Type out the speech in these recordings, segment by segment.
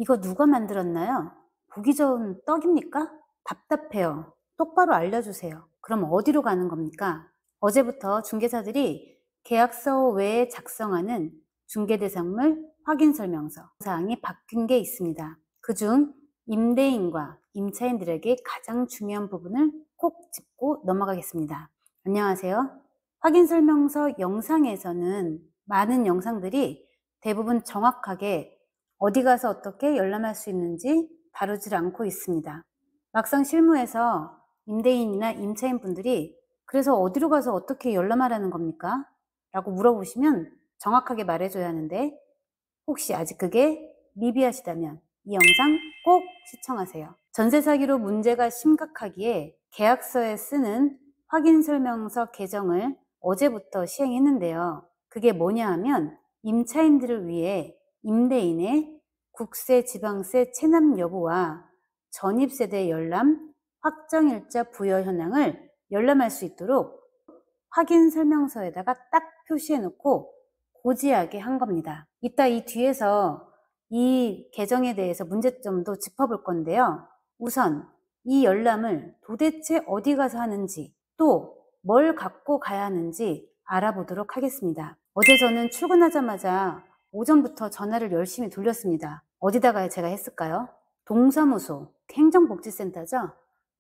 이거 누가 만들었나요? 보기 좋은 떡입니까? 답답해요. 똑바로 알려주세요. 그럼 어디로 가는 겁니까? 어제부터 중개사들이 계약서 외에 작성하는 중개대상물 확인설명서 사항이 바뀐 게 있습니다. 그중 임대인과 임차인들에게 가장 중요한 부분을 꼭 짚고 넘어가겠습니다. 안녕하세요. 확인설명서 영상에서는 많은 영상들이 대부분 정확하게 어디 가서 어떻게 열람할 수 있는지 다루질 않고 있습니다. 막상 실무에서 임대인이나 임차인분들이 그래서 어디로 가서 어떻게 열람하라는 겁니까? 라고 물어보시면 정확하게 말해줘야 하는데 혹시 아직 그게 미비하시다면 이 영상 꼭 시청하세요. 전세 사기로 문제가 심각하기에 계약서에 쓰는 확인설명서 개정을 어제부터 시행했는데요. 그게 뭐냐 하면 임차인들을 위해 임대인의 국세, 지방세 체납 여부와 전입세대 열람, 확정일자 부여 현황을 열람할 수 있도록 확인설명서에다가 딱 표시해 놓고 고지하게 한 겁니다. 이따 이 뒤에서 이 개정에 대해서 문제점도 짚어볼 건데요. 우선 이 열람을 도대체 어디 가서 하는지 또 뭘 갖고 가야 하는지 알아보도록 하겠습니다. 어제 저는 출근하자마자 오전부터 전화를 열심히 돌렸습니다. 어디다가 제가 했을까요? 동사무소, 행정복지센터죠?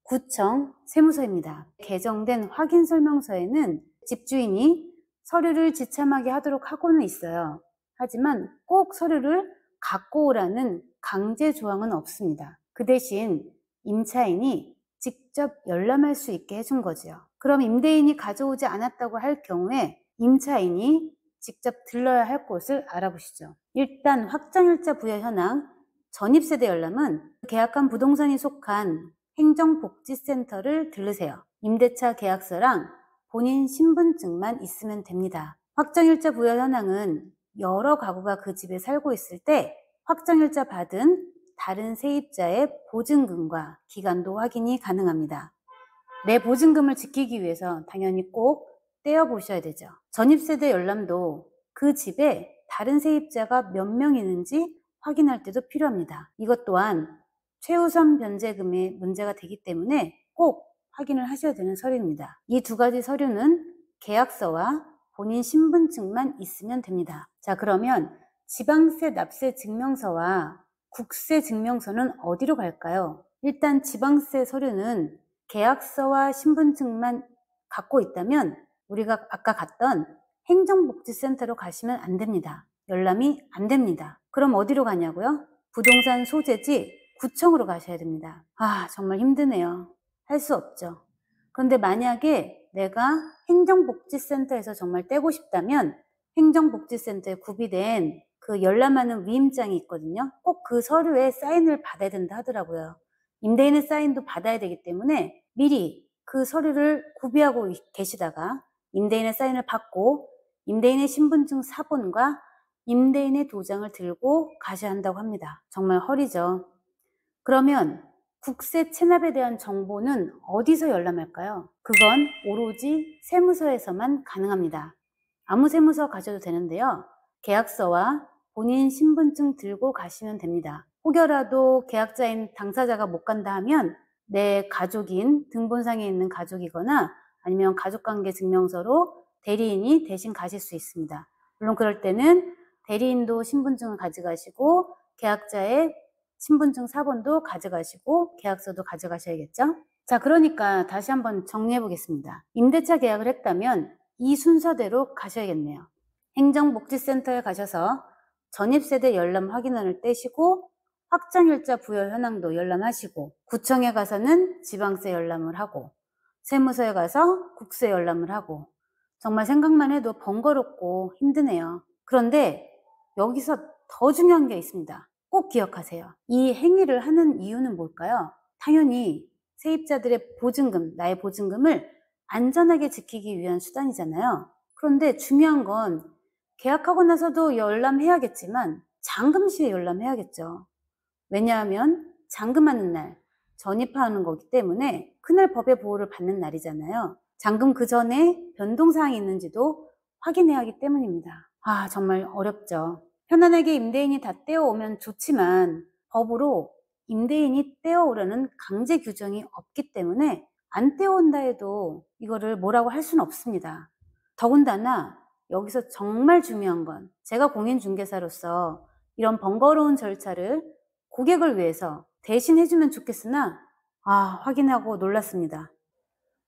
구청, 세무서입니다. 개정된 확인설명서에는 집주인이 서류를 지참하게 하도록 하고는 있어요. 하지만 꼭 서류를 갖고 오라는 강제 조항은 없습니다. 그 대신 임차인이 직접 열람할 수 있게 해준 거죠. 그럼 임대인이 가져오지 않았다고 할 경우에 임차인이 직접 들러야 할 곳을 알아보시죠. 일단 확정일자 부여 현황, 전입세대 열람은 계약한 부동산이 속한 행정복지센터를 들르세요. 임대차 계약서랑 본인 신분증만 있으면 됩니다. 확정일자 부여 현황은 여러 가구가 그 집에 살고 있을 때 확정일자 받은 다른 세입자의 보증금과 기간도 확인이 가능합니다. 내 보증금을 지키기 위해서 당연히 꼭 떼어보셔야 되죠. 전입세대 열람도 그 집에 다른 세입자가 몇 명 있는지 확인할 때도 필요합니다. 이것 또한 최우선 변제금에 문제가 되기 때문에 꼭 확인을 하셔야 되는 서류입니다. 이 두 가지 서류는 계약서와 본인 신분증만 있으면 됩니다. 자, 그러면 지방세 납세 증명서와 국세 증명서는 어디로 갈까요? 일단 지방세 서류는 계약서와 신분증만 갖고 있다면 우리가 아까 갔던 행정복지센터로 가시면 안 됩니다. 열람이 안 됩니다. 그럼 어디로 가냐고요? 부동산 소재지 구청으로 가셔야 됩니다. 아, 정말 힘드네요. 할 수 없죠. 그런데 만약에 내가 행정복지센터에서 정말 떼고 싶다면 행정복지센터에 구비된 그 열람하는 위임장이 있거든요. 꼭 그 서류에 사인을 받아야 된다 하더라고요. 임대인의 사인도 받아야 되기 때문에 미리 그 서류를 구비하고 계시다가 임대인의 사인을 받고 임대인의 신분증 사본과 임대인의 도장을 들고 가셔야 한다고 합니다. 정말 허리죠. 그러면 국세 체납에 대한 정보는 어디서 열람할까요? 그건 오로지 세무서에서만 가능합니다. 아무 세무서 가셔도 되는데요. 계약서와 본인 신분증 들고 가시면 됩니다. 혹여라도 계약자인 당사자가 못 간다 하면 내 가족인 등본상에 있는 가족이거나 아니면 가족관계 증명서로 대리인이 대신 가실 수 있습니다. 물론 그럴 때는 대리인도 신분증을 가져가시고 계약자의 신분증 사본도 가져가시고 계약서도 가져가셔야겠죠? 자, 그러니까 다시 한번 정리해 보겠습니다. 임대차 계약을 했다면 이 순서대로 가셔야겠네요. 행정복지센터에 가셔서 전입세대 열람 확인원을 떼시고 확정일자 부여 현황도 열람하시고 구청에 가서는 지방세 열람을 하고 세무서에 가서 국세 열람을 하고 정말 생각만 해도 번거롭고 힘드네요. 그런데 여기서 더 중요한 게 있습니다. 꼭 기억하세요. 이 행위를 하는 이유는 뭘까요? 당연히 세입자들의 보증금, 나의 보증금을 안전하게 지키기 위한 수단이잖아요. 그런데 중요한 건 계약하고 나서도 열람해야겠지만 잔금 시에 열람해야겠죠. 왜냐하면 잔금하는 날, 전입하는 거기 때문에 그날 법의 보호를 받는 날이잖아요. 잔금 그 전에 변동사항이 있는지도 확인해야 하기 때문입니다. 아, 정말 어렵죠. 편안하게 임대인이 다 떼어오면 좋지만 법으로 임대인이 떼어오려는 강제 규정이 없기 때문에 안 떼어온다 해도 이거를 뭐라고 할 수는 없습니다. 더군다나 여기서 정말 중요한 건 제가 공인중개사로서 이런 번거로운 절차를 고객을 위해서 대신 해주면 좋겠으나 확인하고 놀랐습니다.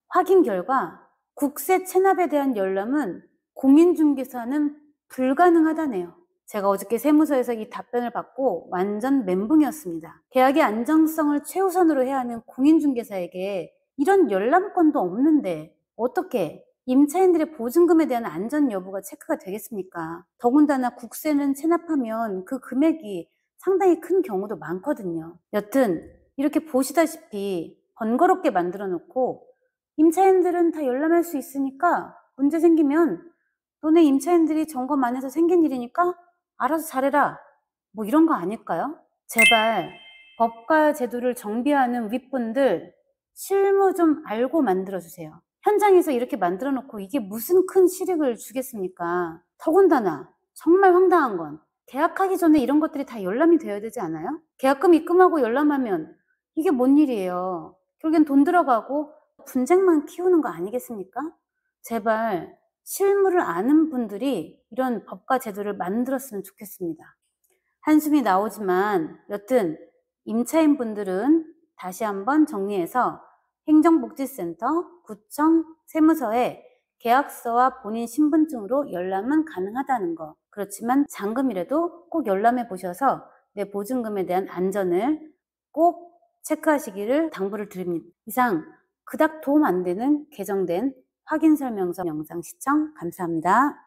확인 결과 국세 체납에 대한 열람은 공인중개사는 불가능하다네요. 제가 어저께 세무서에서 이 답변을 받고 완전 멘붕이었습니다. 계약의 안정성을 최우선으로 해야 하는 공인중개사에게 이런 열람권도 없는데 어떻게 임차인들의 보증금에 대한 안전 여부가 체크가 되겠습니까? 더군다나 국세는 체납하면 그 금액이 상당히 큰 경우도 많거든요. 여튼 이렇게 보시다시피 번거롭게 만들어 놓고 임차인들은 다 열람할 수 있으니까 문제 생기면 너네 임차인들이 점검 안 해서 생긴 일이니까 알아서 잘해라. 뭐 이런 거 아닐까요? 제발 법과 제도를 정비하는 윗분들 실무 좀 알고 만들어주세요. 현장에서 이렇게 만들어 놓고 이게 무슨 큰 실익을 주겠습니까? 더군다나 정말 황당한 건 계약하기 전에 이런 것들이 다 열람이 되어야 되지 않아요? 계약금 입금하고 열람하면 이게 뭔 일이에요? 결국엔 돈 들어가고 분쟁만 키우는 거 아니겠습니까? 제발 실무를 아는 분들이 이런 법과 제도를 만들었으면 좋겠습니다. 한숨이 나오지만 여튼 임차인 분들은 다시 한번 정리해서 행정복지센터, 구청, 세무서에 계약서와 본인 신분증으로 열람은 가능하다는 거. 그렇지만 잔금이라도 꼭 열람해 보셔서 내 보증금에 대한 안전을 꼭 체크하시기를 당부를 드립니다. 이상 그닥 도움 안 되는 개정된 확인 설명서 영상 시청 감사합니다.